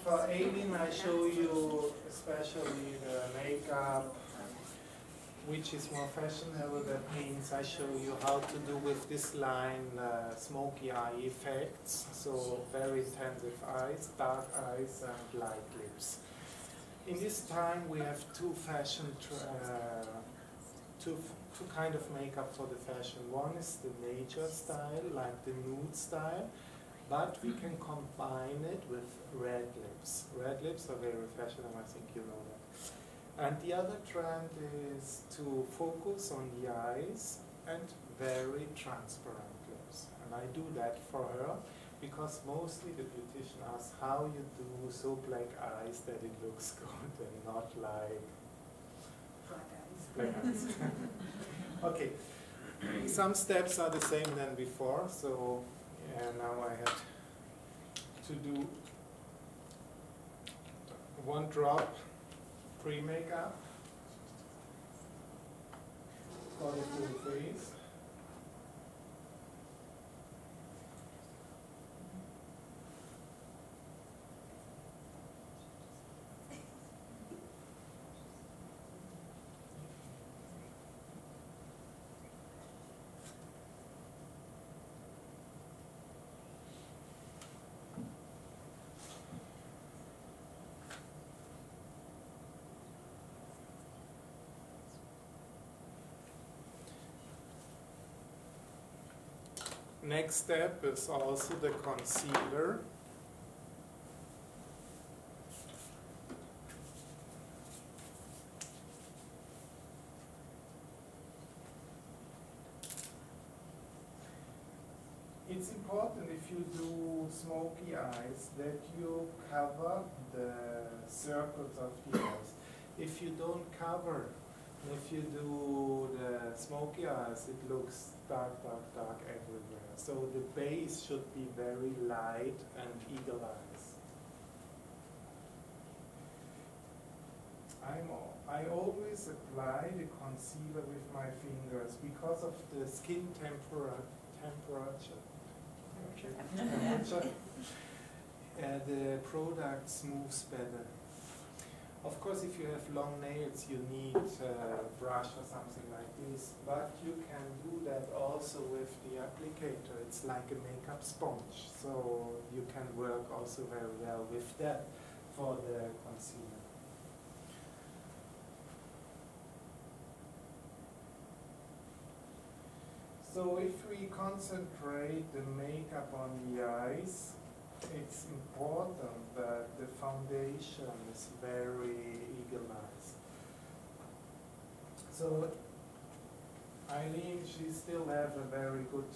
For Aileen, I show you especially the makeup, which is more fashionable. That means I show you how to do with this line smoky eye effects. So very intensive eyes, dark eyes, and light lips. In this time, we have two kind of makeup for the fashion. One is the nature style, like the nude style, but we can combine it with red lips. Red lips are very fashionable, I think you know that. And the other trend is to focus on the eyes and very transparent lips. And I do that for her because mostly the beautician asks how you do so black eyes that it looks good and not like black eyes. Okay, some steps are the same than before, so yeah, now I had to do one drop pre-makeup for the full face. Next step is also the concealer. It's important if you do smoky eyes that you cover the circles of the eyes. If you don't cover, if you do the smoky eyes, it looks dark, dark, dark everywhere. So the base should be very light and eagle eyes. I always apply the concealer with my fingers because of the skin temperature. The product moves better. Of course, if you have long nails, you need a brush or something like this, but you can do that also with the applicator. It's like a makeup sponge, so you can work also very well with that for the concealer. So if we concentrate the makeup on the eyes, it's important that the foundation is very eagle-eyed. So Eileen, she still has a very good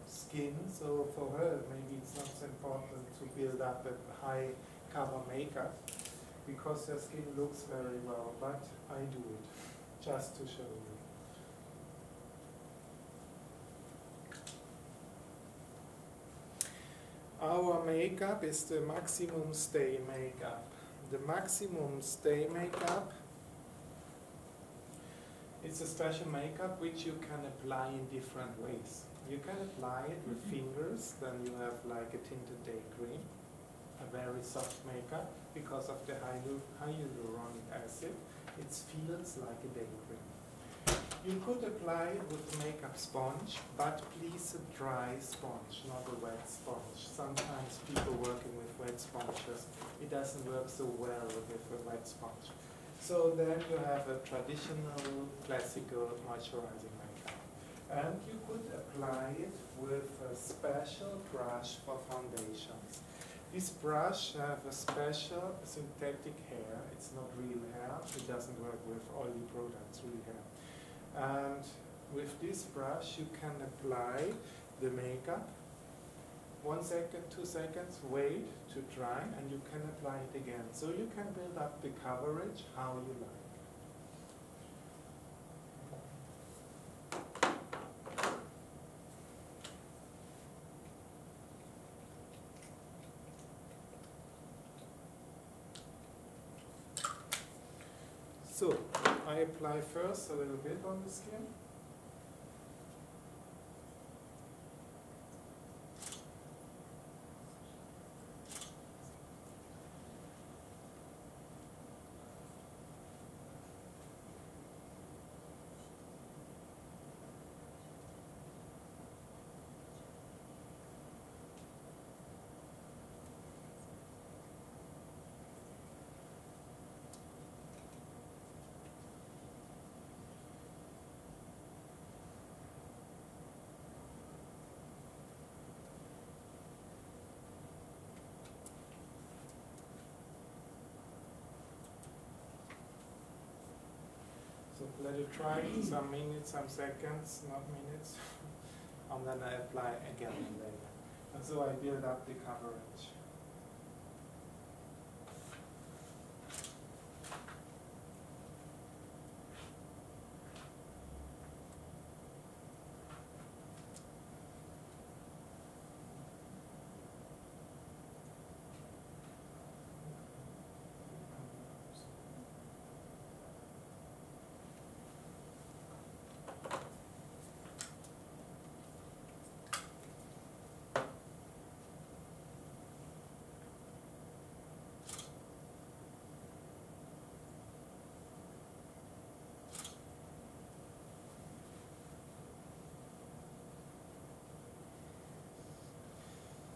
skin, so for her maybe it's not so important to build up a high cover makeup because her skin looks very well, but I do it just to show you. Our makeup is the Maximum Stay makeup. The Maximum Stay makeup is a special makeup which you can apply in different ways. You can apply it with fingers, then you have like a tinted day cream, a very soft makeup because of the hyaluronic acid. It feels like a day cream. You could apply it with makeup sponge, but please a dry sponge, not a wet sponge. Sometimes people working with wet sponges, it doesn't work so well with a wet sponge. So then you have a traditional, classical moisturizing makeup. And you could apply it with a special brush for foundations. This brush has a special synthetic hair. It's not real hair. It doesn't work with oily products, real hair. And with this brush you can apply the makeup. 1 second, 2 seconds, wait to dry, and you can apply it again. So you can build up the coverage how you like. So, I apply first a little bit on the skin. let it try some minutes, some seconds, not minutes, and then I apply again later. And so I build up the coverage.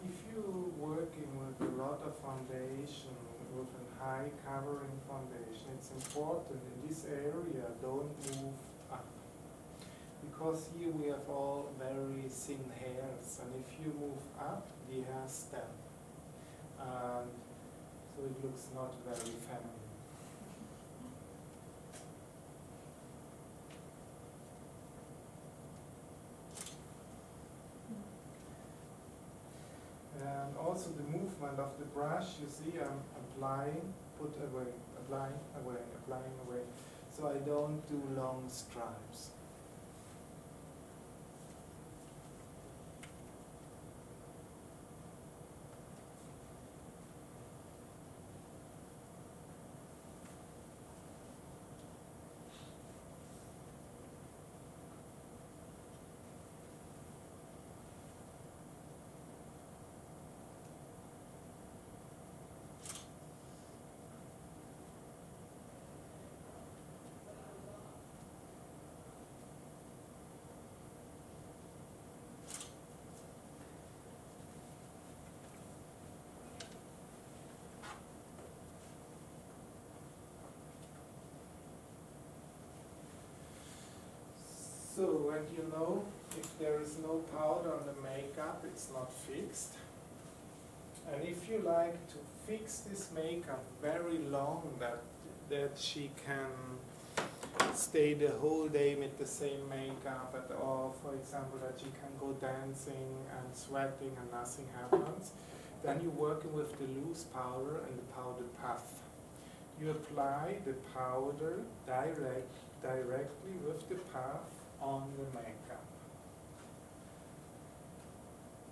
If you're working with a lot of foundation, with a high covering foundation, it's important in this area don't move up. Because here we have all very thin hairs, and if you move up, the hairs stand. And so it looks not very feminine. And also the movement of the brush, you see I'm applying, put away, applying away, applying away. So I don't do long stripes. So, and you know, if there is no powder on the makeup, it's not fixed. And if you like to fix this makeup very long, that she can stay the whole day with the same makeup at all, for example, that she can go dancing and sweating and nothing happens, then you're working with the loose powder and the powder puff. You apply the powder directly with the puff on the makeup.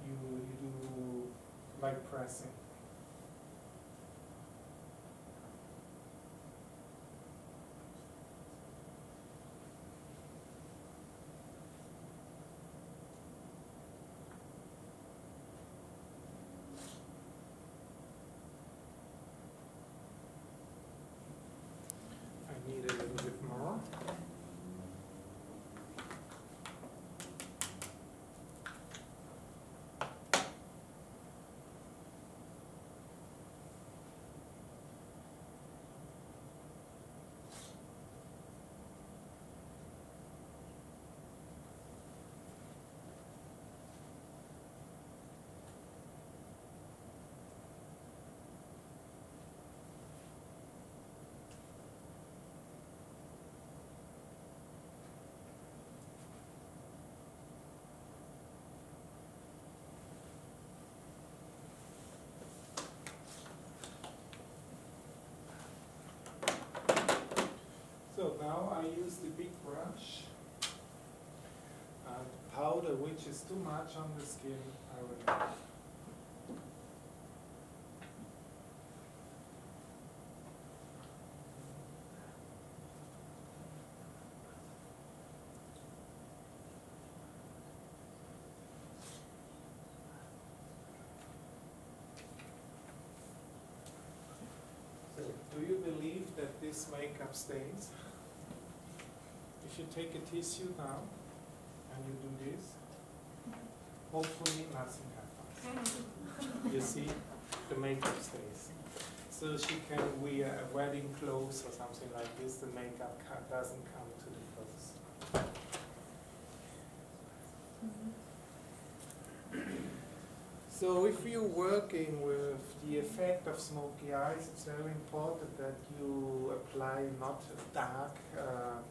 You do like pressing. I need a little bit more. So now I use the big brush, and powder which is too much on the skin, I remove. So, do you believe that this makeup stays? If you take a tissue now and you do this, hopefully nothing happens. You see, the makeup stays. So she can wear a wedding clothes or something like this, the makeup doesn't come to the clothes. So if you're working with the effect of smoky eyes, it's very important that you apply not a dark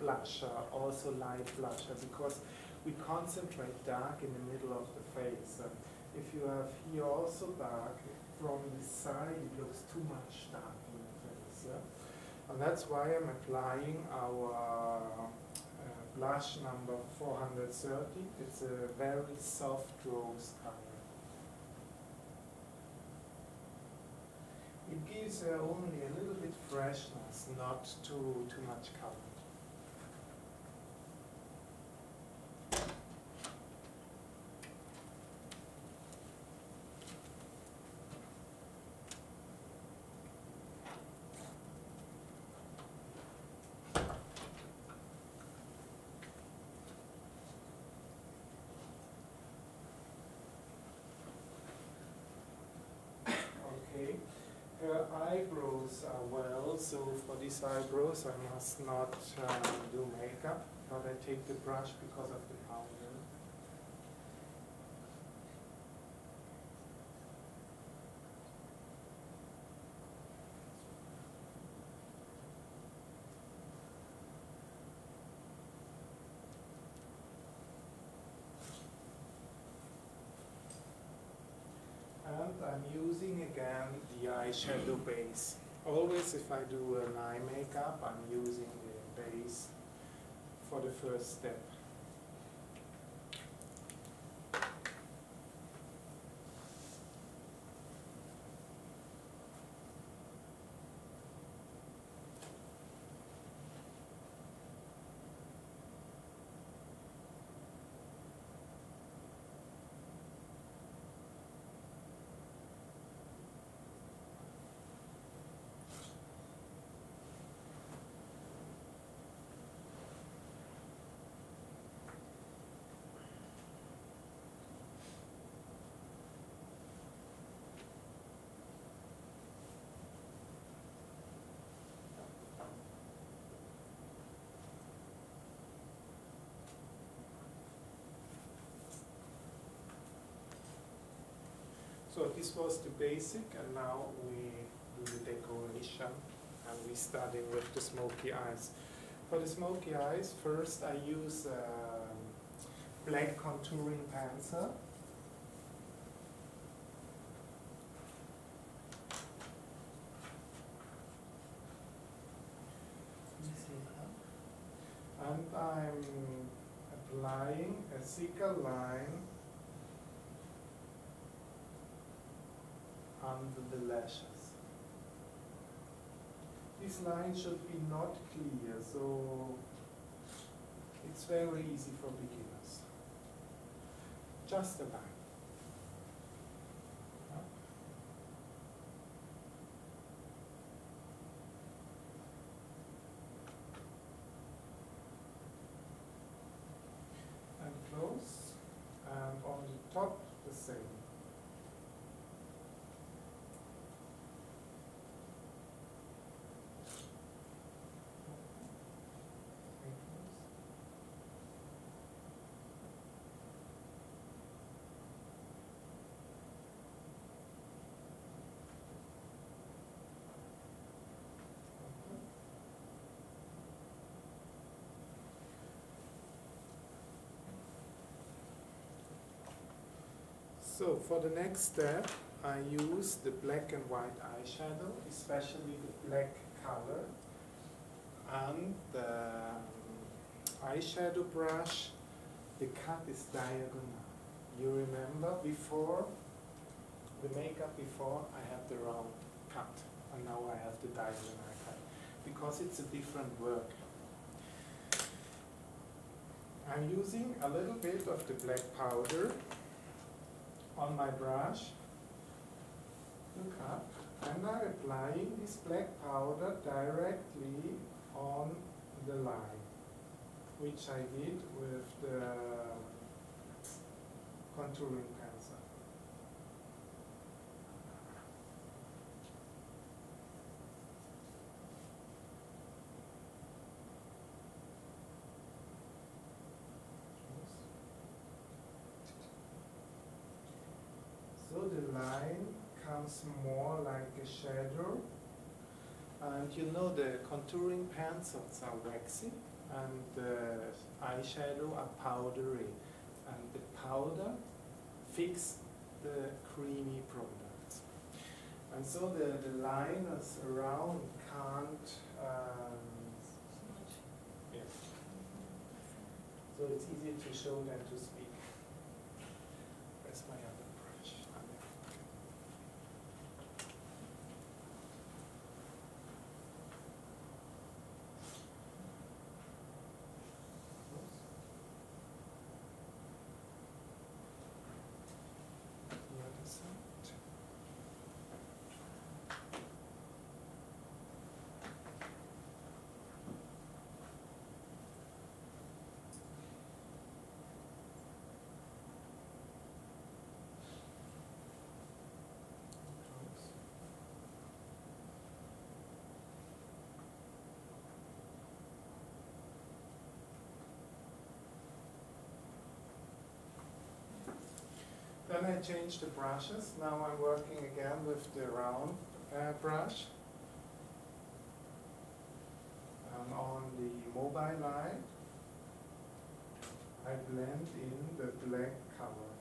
blusher, also light blusher, because we concentrate dark in the middle of the face. And if you have here also dark, from this side it looks too much dark in the face. Yeah? And that's why I'm applying our blush number 430. It's a very soft rose color. It gives only a little bit freshness, not too much color. Okay. Her eyebrows are well, so for these eyebrows I must not do makeup, but I take the brush because of the powder. And I'm using again the eyeshadow base. Always if I do an eye makeup, I'm using the base for the first step. So this was the basic, and now we do the decoration, and we starting with the smoky eyes. For the smoky eyes, first I use black contouring pencil. And I'm applying a thicker line under the lashes. This line should be not clear, so it's very easy for beginners. Just a line. And close, and on the top the same. So for the next step, I use the black and white eyeshadow, especially the black color, and the eyeshadow brush. The cut is diagonal. You remember before, the makeup before, I had the round cut, and now I have the diagonal cut, because it's a different work. I'm using a little bit of the black powder on my brush to cut, and I'm applying this black powder directly on the line, which I did with the contouring pencil. So the becomes more like a shadow. And you know the contouring pencils are waxy and the eyeshadow are powdery. And the powder fix the creamy products. And so the liners around can't, yes. So it's easier to show than to speak. Where's my other brush? The other side. Then I changed the brushes. Now I'm working again with the round brush. And on the mobile light, I blend in the black color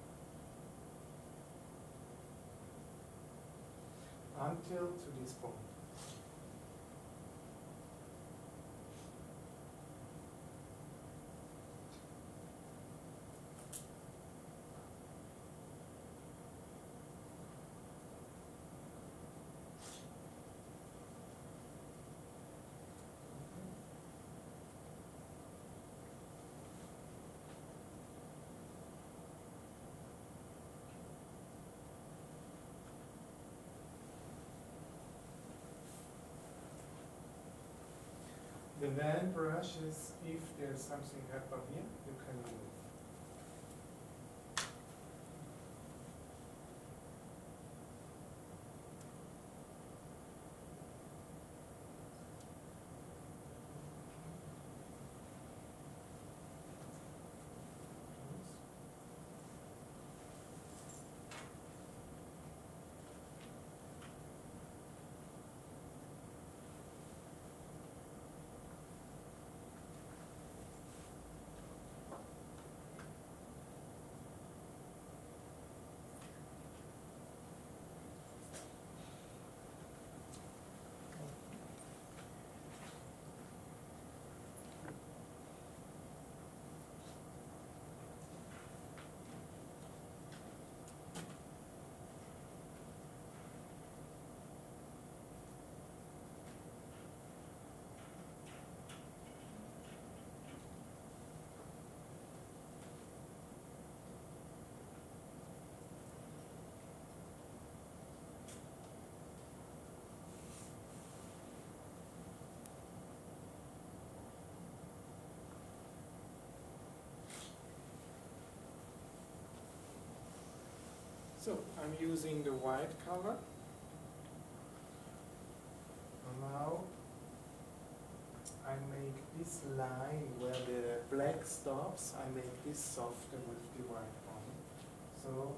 until to this point. The van brush is, if there's something happen here, you can move. So I'm using the white color. And now I make this line where the black stops, I make this softer with the white one. So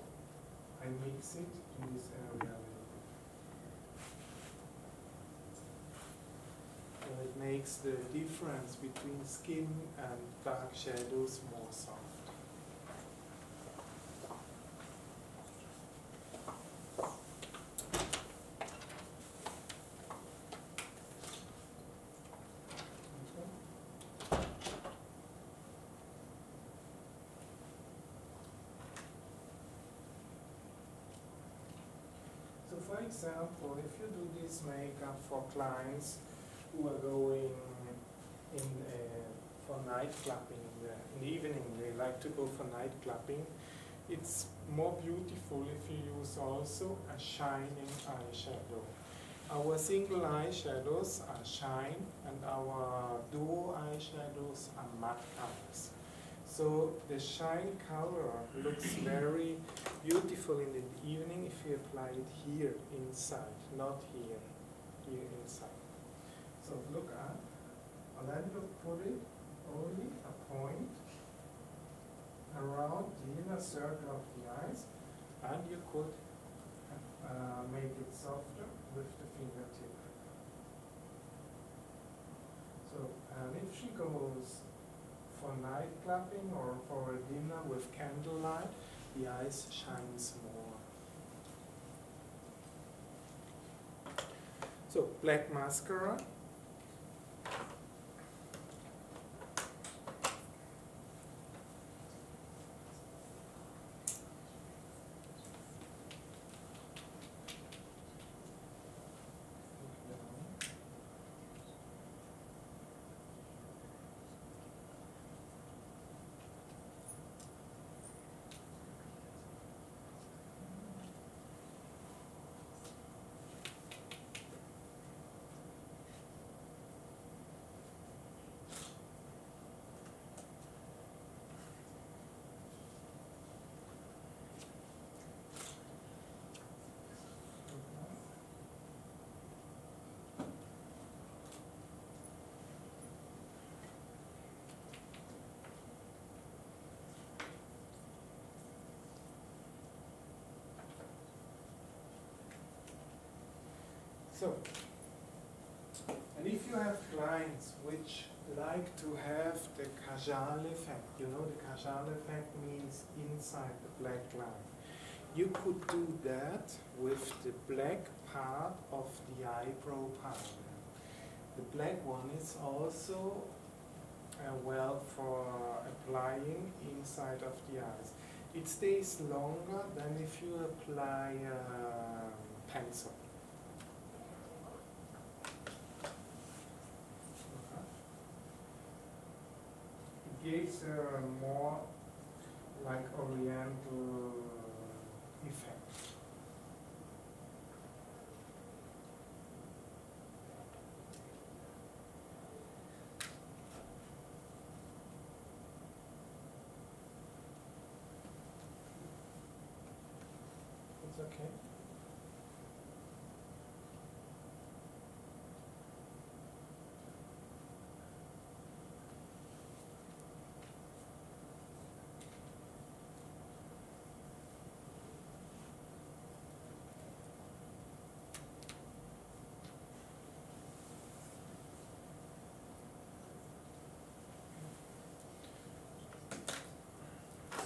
I mix it in this area a little bit. So it makes the difference between skin and dark shadows more soft. So for example, if you do this makeup for clients who are going in for night clubbing in the evening, they like to go for night clubbing, it's more beautiful if you use also a shining eyeshadow. Our single eyeshadows are shine and our duo eyeshadows are matte colors. So the shine color looks very beautiful in the evening if you apply it here inside, not here, here inside. So look at, and then you put it only a point around the inner circle of the eyes, and you could make it softer with the fingertip. So, and if she goes for night clubbing or for a dinner with candlelight, the eyes shines more. So, black mascara. So, and if you have clients which like to have the kajal effect, you know the kajal effect means inside the black line. You could do that with the black part of the eyebrow powder. The black one is also well for applying inside of the eyes. It stays longer than if you apply pencil. Gives a more like oriental effect. It's okay.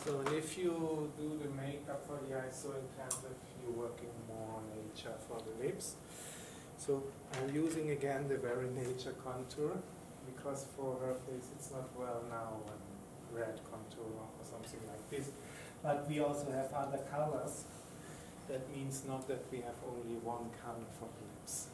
So if you do the makeup for the eyes so intensive, you're working more on nature for the lips. So I'm using again the very nature contour because for her face it's not well now red contour or something like this. But we also have other colors. That means not that we have only one color for the lips.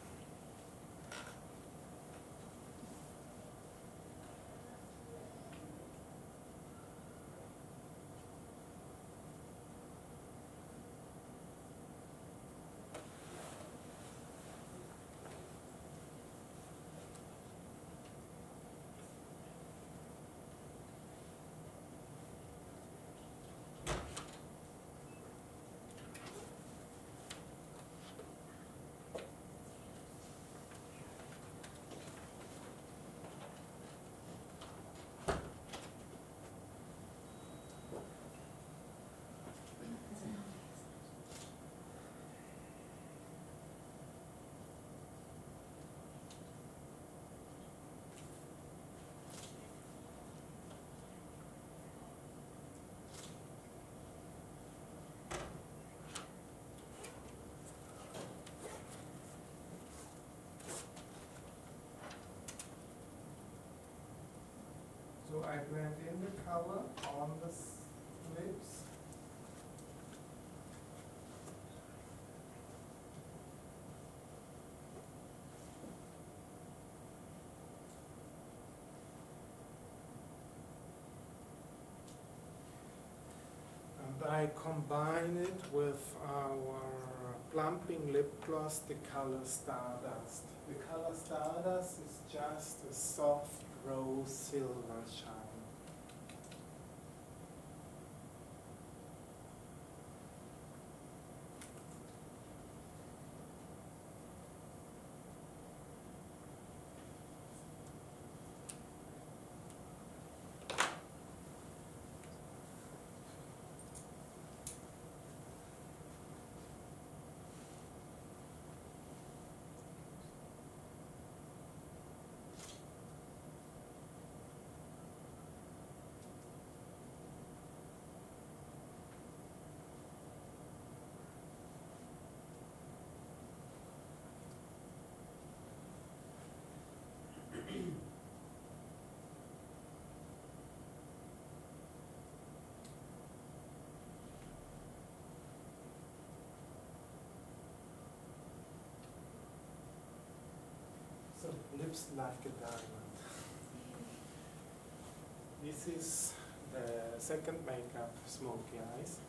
So I blend in the color on the lips. And I combine it with our plumping lip gloss, the color Stardust. The color Stardust is just a soft rose silver shine. lips like a diamond. This is the second makeup, Smoky Eyes.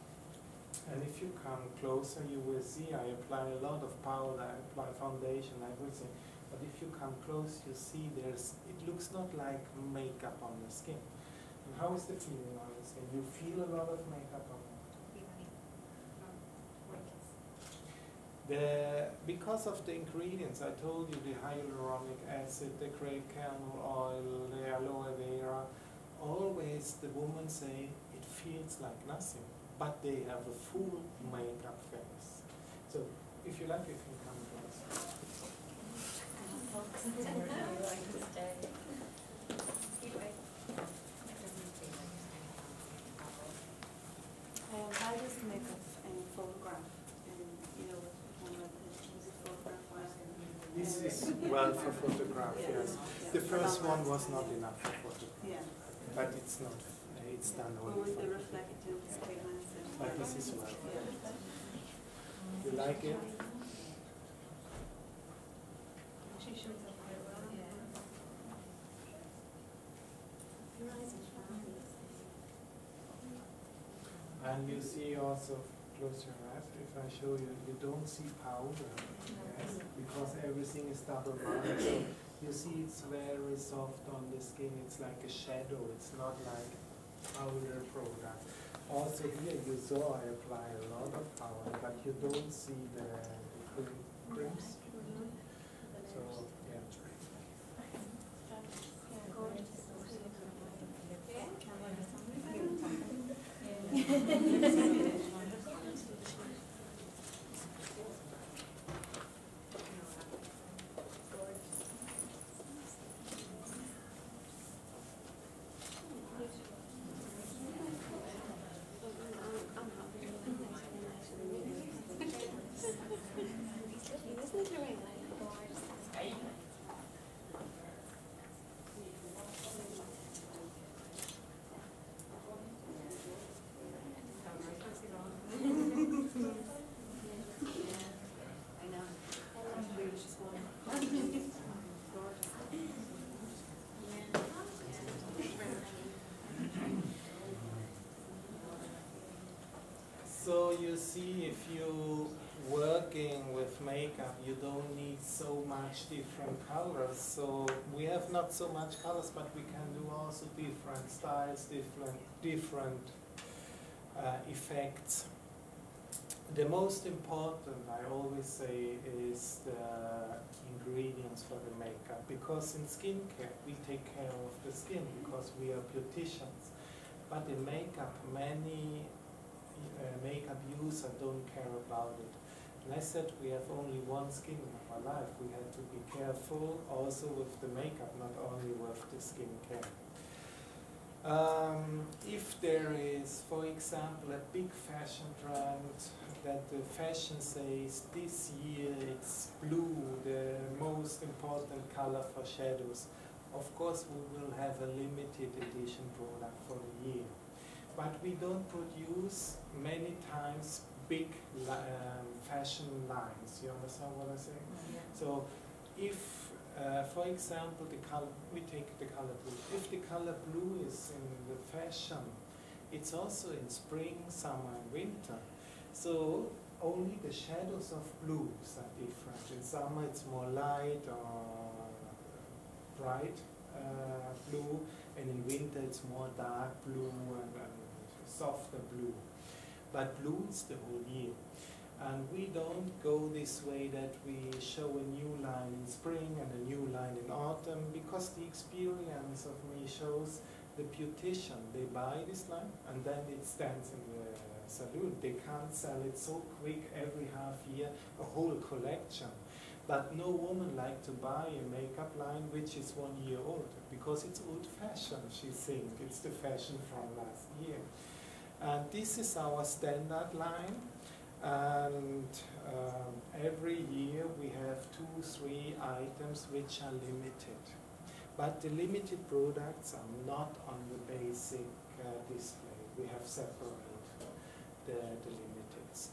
And if you come closer, you will see I apply a lot of powder, I apply foundation, everything. But if you come close, you see it looks not like makeup on the skin. And how is the feeling on the skin? You feel a lot of makeup on it? Because of the ingredients, I told you, the hyaluronic acid, the grape kernel oil, the aloe vera, always the women say it feels like nothing, but they have a full makeup face. So if you like, you can come close. How does makeup photograph? This is well for photograph, yes. The first one was not enough for photograph, but it's not. It's done only with for the reflective pigments. but this is well. You like it? She shows up quite well. Your eyes are fine. And you see also, close your eyes, if I show you, you don't see powder, yes, because everything is double bonded. So you see it's very soft on the skin, it's like a shadow, it's not like powder product. Also here you saw I apply a lot of powder, but you don't see the crimps. So yeah. So you see, if you working with makeup, you don't need so much different colors. So we have not so much colors, but we can do also different styles, different effects. The most important, I always say, is the ingredients for the makeup, because in skincare we take care of the skin because we are beauticians. But in makeup, many makeup user don't care about it. And I said we have only one skin in our life. We have to be careful also with the makeup, not only with the skincare. If there is, for example, a big fashion trend that the fashion says this year it's blue, the most important color for shadows, of course we will have a limited edition product for the year. But we don't produce many times big fashion lines. You understand what I say? Yeah. So if, for example, the color, we take the color blue. If the color blue is in the fashion, it's also in spring, summer, and winter. So only the shadows of blues are different. In summer it's more light or bright blue, and in winter it's more dark blue and softer blue. But blue is the whole year. And we don't go this way that we show a new line in spring and a new line in autumn, because the experience of me shows the beautician, they buy this line and then it stands in the salon. They can't sell it so quick every half year, a whole collection. But no woman like to buy a makeup line which is 1 year old, because it's old-fashioned, she thinks. It's the fashion from last year. And this is our standard line. And every year we have 2-3 items which are limited. But the limited products are not on the basic display. We have separated the limiteds.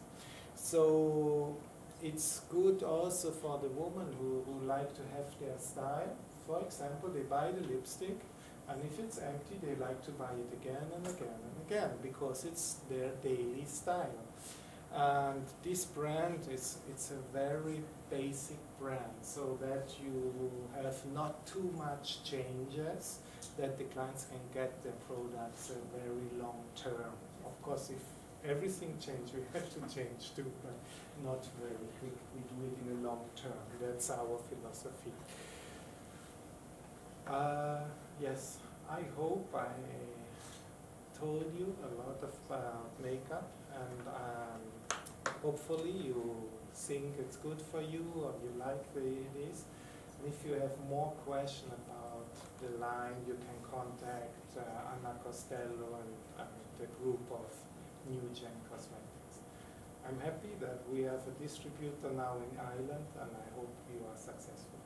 So it's good also for the women who like to have their style. For example, they buy the lipstick, and if it's empty, they like to buy it again and again and again, because it's their daily style. And this brand it's a very basic brand, so that you have not too much changes, that the clients can get their products very long term. Of course, if everything changes, we have to change too, but not very quick. We do it in the long term. That's our philosophy. Yes, I hope I told you a lot about makeup, and hopefully you think it's good for you, or you like this. And if you have more questions about the line, you can contact Anna Costello and the group of New Gen Cosmetics. I'm happy that we have a distributor now in Ireland, and I hope you are successful.